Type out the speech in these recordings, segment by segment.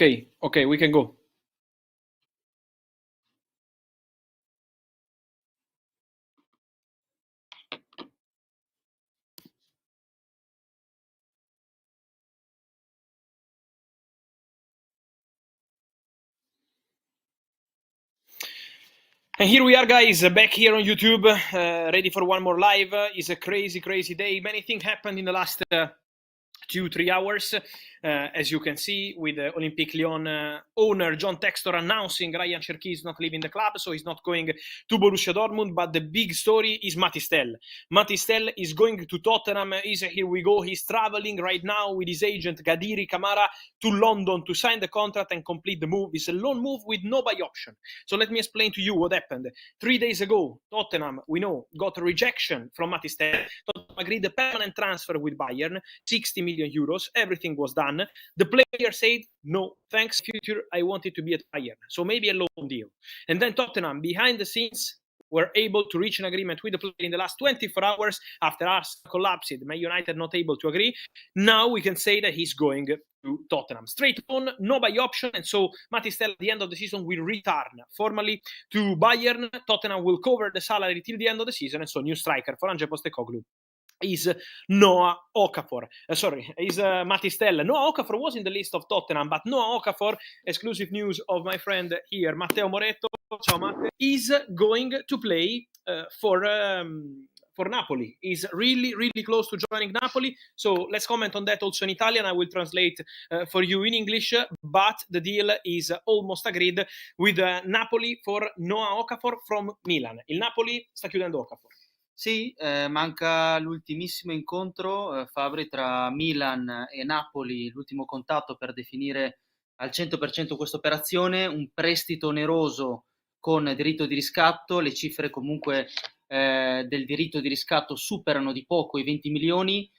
Okay, we can go. And here we are, guys, back here on YouTube, ready for one more live. It's a crazy day. Many things happened in the last 2-3 hours, as you can see, with Olympique Lyon owner John Textor announcing Ryan Cherki is not leaving the club, so he's not going to Borussia Dortmund. But the big story is Matistel. Matistel is going to Tottenham. Here we go. He's traveling right now with his agent Gadiri Kamara to London to sign the contract and complete the move. It's a loan move with no buy option. So let me explain to you what happened. 3 days ago, Tottenham, we know, got a rejection from Matistel. Tottenham agreed a permanent transfer with Bayern, 60 million euros. Everything was done. The player said, no, thanks, future, I want it to be at Bayern. So maybe a loan deal. And then Tottenham, behind the scenes, were able to reach an agreement with the player in the last 24 hours after Arsenal collapsed. Man United not able to agree. Now we can say that he's going to Tottenham. Straight on, no buy option, and so Matistel at the end of the season will return formally to Bayern. Tottenham will cover the salary till the end of the season, and so new striker for Ange Postecoglou is Noah Okafor. Is Matistel. Noah Okafor was in the list of Tottenham, but Noah Okafor, exclusive news of my friend here, Matteo Moretto, ciao Matte, is going to play for Napoli. Is really close to joining Napoli. So let's comment on that also in Italian. I will translate for you in English, but the deal is almost agreed with Napoli for Noah Okafor from Milan. Il Napoli sta chiudendo Okafor. Sì, manca l'ultimissimo incontro, Fabri, tra Milan e Napoli, l'ultimo contatto per definire al 100% questa operazione, un prestito oneroso con diritto di riscatto, le cifre comunque del diritto di riscatto superano di poco i 20 milioni.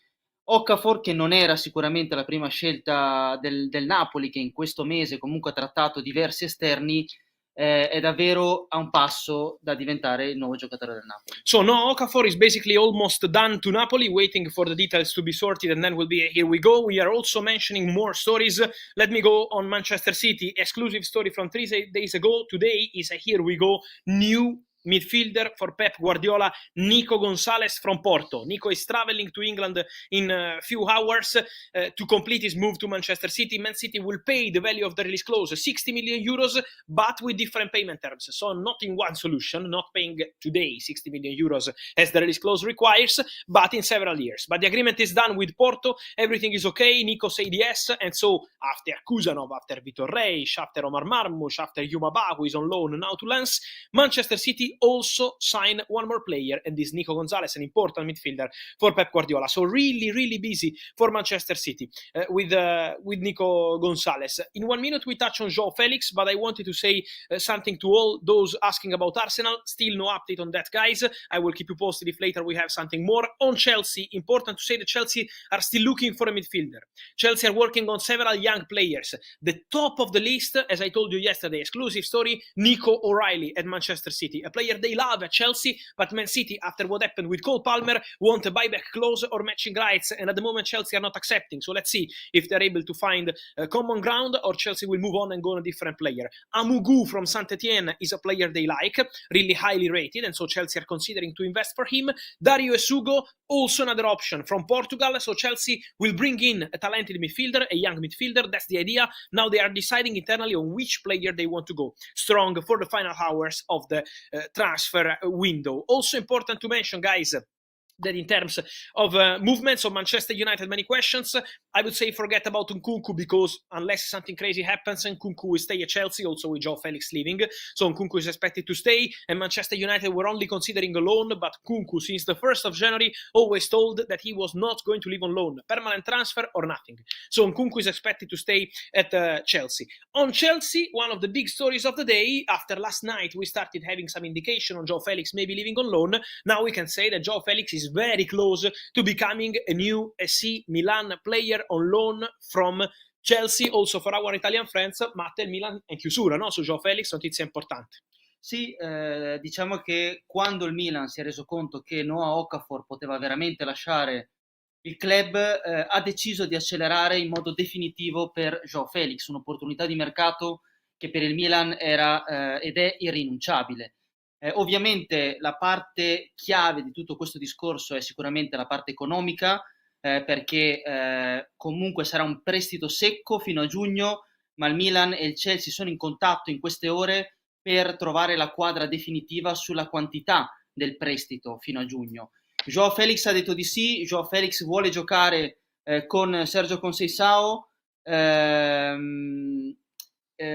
Okafor, che non era sicuramente la prima scelta del Napoli, che in questo mese comunque ha trattato diversi esterni, è davvero a un passo da diventare il nuovo giocatore del Napoli. So no, Okafor is basically almost done to Napoli, waiting for the details to be sorted, and then we'll be here we go. We are also mentioning more stories. Let me go on Manchester City. Exclusive story from 3 days ago. Today is a here we go new midfielder for Pep Guardiola, Nico Gonzalez from Porto. Nico is traveling to England in a few hours to complete his move to Manchester City. Man City will pay the value of the release clause, 60 million euros, but with different payment terms. So not in one solution, not paying today 60 million euros as the release clause requires, but in several years. But the agreement is done with Porto. Everything is okay. Nico said yes. And so after Kuzanov, after Vitor Reis, after Omar Marmoush, after Yuma Ba, who is on loan now to Lens, Manchester City also sign one more player, and this Nico Gonzalez, an important midfielder for Pep Guardiola. So really busy for Manchester City with Nico Gonzalez. In 1 minute we touch on Joao Felix, but I wanted to say something to all those asking about Arsenal. Still no update on that, guys. I will keep you posted if later we have something more. On Chelsea, important to say that Chelsea are still looking for a midfielder. Chelsea are working on several young players. The top of the list, as I told you yesterday, exclusive story, Nico O'Reilly at Manchester City, a player they love at Chelsea, but Man City, after what happened with Cole Palmer, want a buyback clause or matching rights, and at the moment Chelsea are not accepting. So let's see if they're able to find common ground, or Chelsea will move on and go on a different player. Amugu from Saint-Etienne is a player they like, really highly rated, and so Chelsea are considering to invest for him. Dario Esugo, also another option from Portugal, so Chelsea will bring in a talented midfielder, a young midfielder. That's the idea. Now they are deciding internally on which player they want to go strong for the final hours of the transfer window. Also important to mention, guys, that in terms of movements of Manchester United, many questions. I would say forget about Nkunku, because unless something crazy happens, Nkunku will stay at Chelsea, also with Joao Felix leaving. So Nkunku is expected to stay, and Manchester United were only considering a loan, but Nkunku, since the 1st of January, always told that he was not going to leave on loan. Permanent transfer or nothing. So Nkunku is expected to stay at Chelsea. On Chelsea, one of the big stories of the day, after last night we started having some indication on Joao Felix maybe leaving on loan. Now we can say that Joao Felix is very close to becoming a new AC Milan player on loan from Chelsea. Also for our Italian friends, Matte, il Milan è in chiusura, no? Su Joao Felix, notizia importante. Sì, diciamo che quando il Milan si è reso conto che Noah Okafor poteva veramente lasciare il club ha deciso di accelerare in modo definitivo per Joao Felix, un'opportunità di mercato che per il Milan era ed è irrinunciabile. Ovviamente la parte chiave di tutto questo discorso è sicuramente la parte economica, perché comunque sarà un prestito secco fino a giugno, ma il Milan e il Chelsea sono in contatto in queste ore per trovare la quadra definitiva sulla quantità del prestito fino a giugno. Joao Felix ha detto di sì, Joao Felix vuole giocare con Sergio Conceição,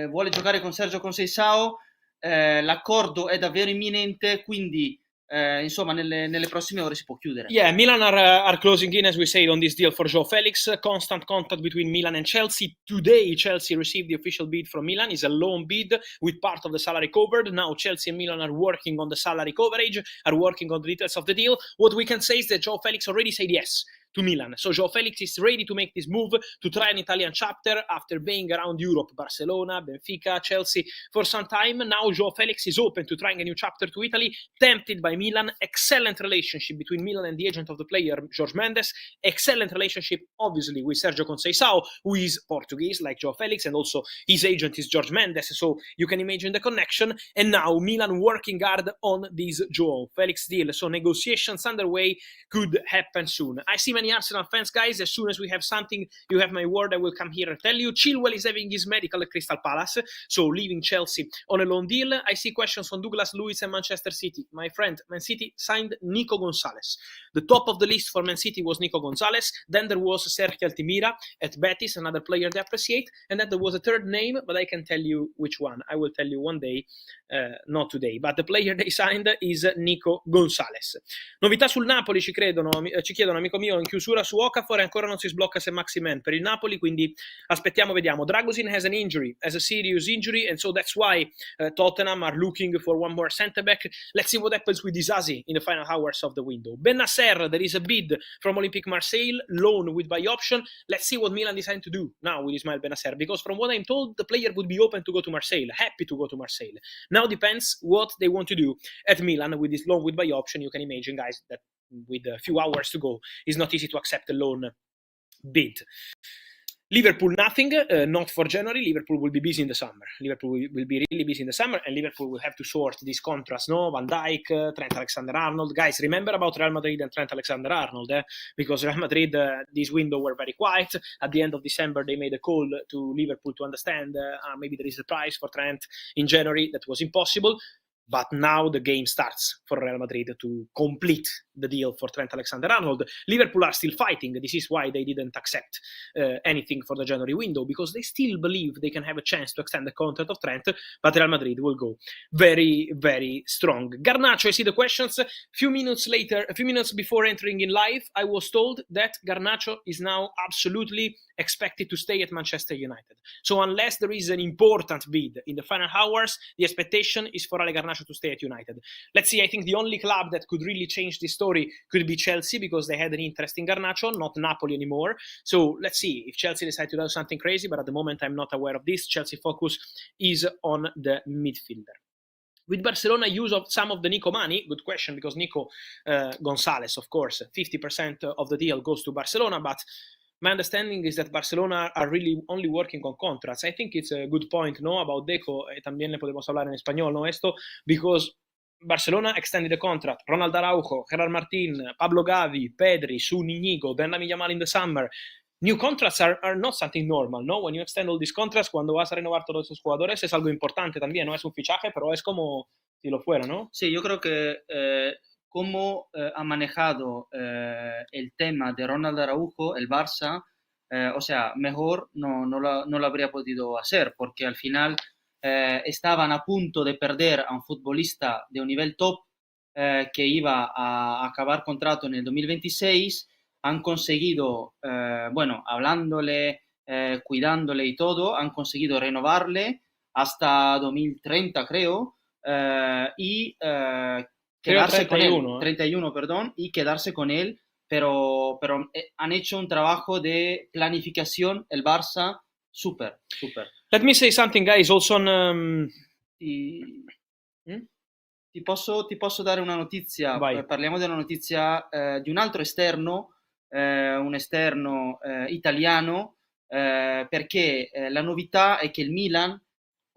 vuole giocare con Sergio Conceição, l'accordo è davvero imminente, quindi insomma nelle prossime ore si può chiudere. Yeah, Milan are closing in, as we said, on this deal for Joao Felix. Constant contact between Milan and Chelsea. Today, Chelsea received the official bid from Milan. It's a loan bid with part of the salary covered. Now, Chelsea and Milan are working on the salary coverage, are working on the details of the deal. What we can say is that Joao Felix already said yes to Milan. So Joao Felix is ready to make this move to try an Italian chapter after being around Europe, Barcelona, Benfica, Chelsea for some time. Now Joao Felix is open to trying a new chapter to Italy, tempted by Milan. Excellent relationship between Milan and the agent of the player, Jorge Mendes. Excellent relationship, obviously, with Sergio Conceição, who is Portuguese, like Joao Felix, and also his agent is Jorge Mendes. So you can imagine the connection. And now Milan working hard on this Joao Felix deal. So negotiations underway, could happen soon. I see many Arsenal fans, guys. As soon as we have something, you have my word, I will come here and tell you. Chilwell is having his medical at Crystal Palace, so leaving Chelsea on a loan deal. I see questions on Douglas Luiz and Manchester City. My friend, Man City signed Nico Gonzalez. The top of the list for Man City was Nico Gonzalez. Then there was Sergio Altimira at Betis, another player they appreciate. And then there was a third name, but I can tell you which one. I will tell you one day, not today. But the player they signed is Nico Gonzalez. Novità sul Napoli ci chiedono, amico mio, in chiusura su Okafor ancora non si sblocca se Maximen per il Napoli, quindi aspettiamo, vediamo. Dragosin has a serious injury, and so that's why Tottenham are looking for one more centre back. Let's see what happens with Disasi in the final hours of the window. Ben Nasser, there is a bid from Olympique Marseille, loan with buy option. Let's see what Milan decide to do now with Ismail Ben Nasser, because from what I'm told, the player would be open to go to Marseille, happy to go to Marseille. Now depends what they want to do at Milan with this loan with buy option. You can imagine, guys, that with a few hours to go, it's not easy to accept a loan bid. Liverpool, nothing, not for January. Liverpool will be busy in the summer. Liverpool will be really busy in the summer, and Liverpool will have to sort these contracts, no? Van Dijk, Trent Alexander-Arnold. Guys, remember about Real Madrid and Trent Alexander-Arnold, because Real Madrid, this window were very quiet. At the end of December, they made a call to Liverpool to understand maybe there is a price for Trent in January. That was impossible. But now the game starts for Real Madrid to complete the deal for Trent Alexander-Arnold. Liverpool are still fighting. This is why they didn't accept anything for the January window, because they still believe they can have a chance to extend the contract of Trent, but Real Madrid will go very, very strong. Garnacho, I see the questions. A few minutes before entering in live, I was told that Garnacho is now absolutely expected to stay at Manchester United. So unless there is an important bid in the final hours, the expectation is for Ale Garnacho to stay at United. Let's see, I think the only club that could really change this story could be Chelsea, because they had an interest in Garnacho, not Napoli anymore. So let's see if Chelsea decide to do something crazy, but at the moment I'm not aware of this. Chelsea focus is on the midfielder. With Barcelona use of some of the Nico money, good question, because Nico Gonzalez, of course, 50% of the deal goes to Barcelona, but my understanding is that Barcelona are really only working on contracts. I think it's a good point, no, about Deco, también le podemos hablar en español, no, esto, because Barcelona extended the contract. Ronald Araujo, Gerard Martin, Pablo Gavi, Pedri, Sun Íñigo, then Lamine Yamal in the summer. New contracts are not something normal, ¿no? When you extend all these contracts, cuando vas a renovar todos esos jugadores, es algo importante también, no es un fichaje, pero es como si lo fuera, ¿no? Sí, yo creo que cómo ha manejado el tema de Ronald Araujo, el Barça, o sea, mejor no lo habría podido hacer, porque al final estaban a punto de perder a un futbolista de un nivel top que iba a acabar contrato en el 2026. Han conseguido, bueno, hablándole, cuidándole y todo, han conseguido renovarle hasta 2030, creo, y quedarse 31, con él, 31, perdón, y quedarse con él, pero han hecho un trabajo de planificación el Barça súper. Let me say something, guys, also on... Ti posso dare una notizia, Vai. parliamo di una notizia di un altro esterno un esterno italiano, perché la novità è che il Milan,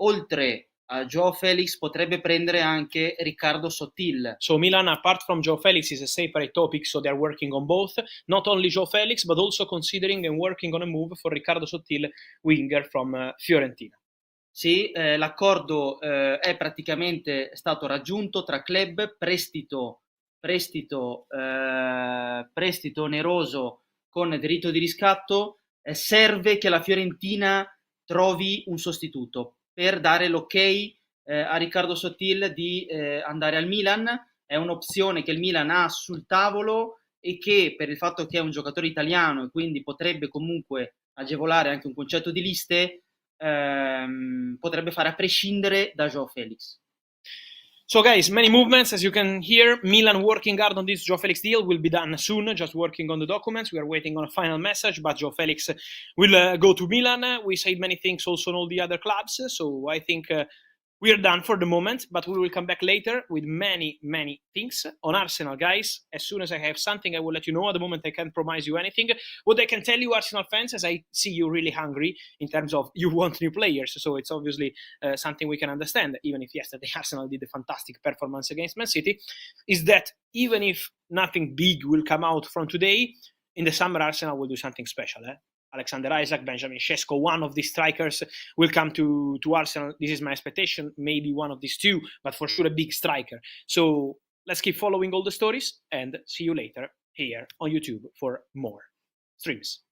oltre a Joao Felix, potrebbe prendere anche Riccardo Sottil. So Milan, apart from Joao Felix, is a separate topic, so they're working on both. Not only Joao Felix, but also considering and working on a move for Riccardo Sottil, winger from Fiorentina. Sì, l'accordo è praticamente stato raggiunto tra club, prestito oneroso con diritto di riscatto. Serve che la Fiorentina trovi un sostituto per dare l'ok a Riccardo Sottil di andare al Milan. È un'opzione che il Milan ha sul tavolo e che, per il fatto che è un giocatore italiano e quindi potrebbe comunque agevolare anche un concetto di liste, potrebbe fare a prescindere da Joao Felix. So guys, many movements, as you can hear. Milan working hard on this Joao Felix deal, will be done soon, just working on the documents. We are waiting on a final message, but Joao Felix will go to Milan. We said many things also on all the other clubs, so I think we are done for the moment, but we will come back later with many things on Arsenal, guys. As soon as I have something, I will let you know. At the moment, I can't promise you anything. What I can tell you, Arsenal fans, as I see you really hungry in terms of you want new players, so it's obviously something we can understand, even if yesterday Arsenal did a fantastic performance against Man City, is that even if nothing big will come out from today, in the summer Arsenal will do something special. Alexander Isak, Benjamin Sesko, one of these strikers will come to Arsenal. This is my expectation, maybe one of these two, but for sure a big striker. So let's keep following all the stories and see you later here on YouTube for more streams.